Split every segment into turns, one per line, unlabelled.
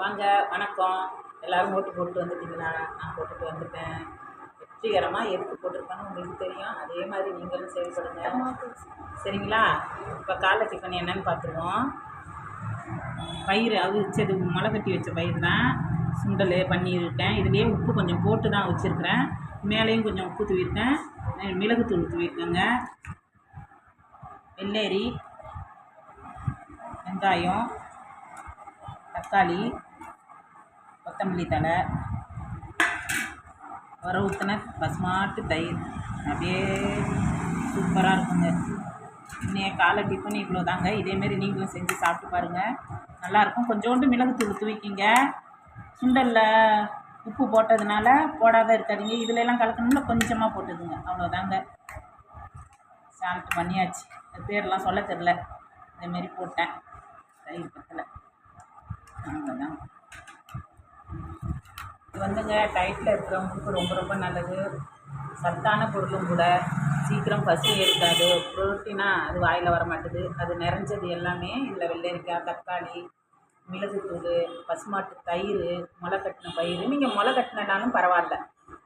வாங்க, வணக்கம். எல்லோரும் ஓட்டு போட்டு வந்துட்டீங்களா? நான் போட்டுட்டு வந்துட்டேன். வெற்றிகரமாக எதுக்கு போட்டிருக்கேன்னு உங்களுக்கு தெரியும். அதே மாதிரி நீங்களும் செயல்படுங்க. சரிங்களா? இப்போ காலை டிஃபன் என்னன்னு பார்த்துருவோம். பயிர் அவிச்சது முளை கட்டி வச்ச பயிர் தான். சுண்டல் பண்ணியிருக்கேன். இதுலேயே உப்பு கொஞ்சம் போட்டு தான் வச்சுருக்கிறேன். மேலேயும் கொஞ்சம் உப்பு தூவிருக்கேன். மிளகுத்தூள் தூவிருக்கேங்க. வெள்ளரி, வெங்காயம், தக்காளி, கொத்தமல்லி தழை, வர ஊற்றின பசுமாட்டு தயிர். அப்படியே சூப்பராக இருக்குங்க. இன்னைய காலை டிஃபன் இவ்வளோ தாங்க. இதேமாரி நீங்களும் செஞ்சு சாப்பிட்டு பாருங்கள், நல்லாயிருக்கும். கொஞ்சோண்டு மிளகுத்தூள் தூவிக்கிங்க. சுண்டலில் உப்பு போட்டதுனால போடாத இருக்காதீங்க. இதிலெல்லாம் கலக்கணும்னா கொஞ்சமாக போட்டுதுங்க. அவ்வளோதாங்க. சால்ட் பண்ணியாச்சு. அது பேரெலாம் சொல்ல தெரில. இதேமாரி போட்டேன் தயிர் பத்தில். அவ்வளோதாங்க. இது வந்துங்க டயட்டில் இருக்கிறவங்களுக்கு ரொம்ப ரொம்ப நல்லது. சத்தான பொருளும் கூட. சீக்கிரம் பசி எடுக்காது. ப்ரோட்டீனாக அது வாயில் வர மாட்டுது. அது நிறைஞ்சது எல்லாமே இதில் வெள்ளரிக்காய், தக்காளி, மிளகுத்தூள், பசுமாட்டு தயிர், முளை கட்டின பயிர். நீங்கள் முளை கட்டினாலும் பரவாயில்ல,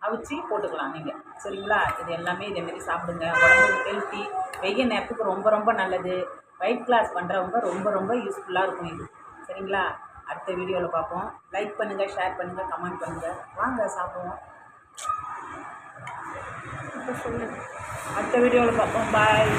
அவிச்சு போட்டுக்கலாம் நீங்கள். சரிங்களா? இது எல்லாமே இதேமாரி சாப்பிடுங்க. உடம்புக்கு ஹெல்த்தி. வெய்ய நேரத்துக்கு ரொம்ப ரொம்ப நல்லது. வெயிட் லாஸ் பண்ணுறவங்க ரொம்ப ரொம்ப யூஸ்ஃபுல்லாக இருக்கும் இது. சரிங்களா? அடுத்த வீடியோவில் பார்ப்போம். லைக் பண்ணுங்கள், ஷேர் பண்ணுங்கள், கமெண்ட் பண்ணுங்கள். வாங்க சாப்பிடுவோம். அடுத்த வீடியோவில் பார்ப்போம். பாய்.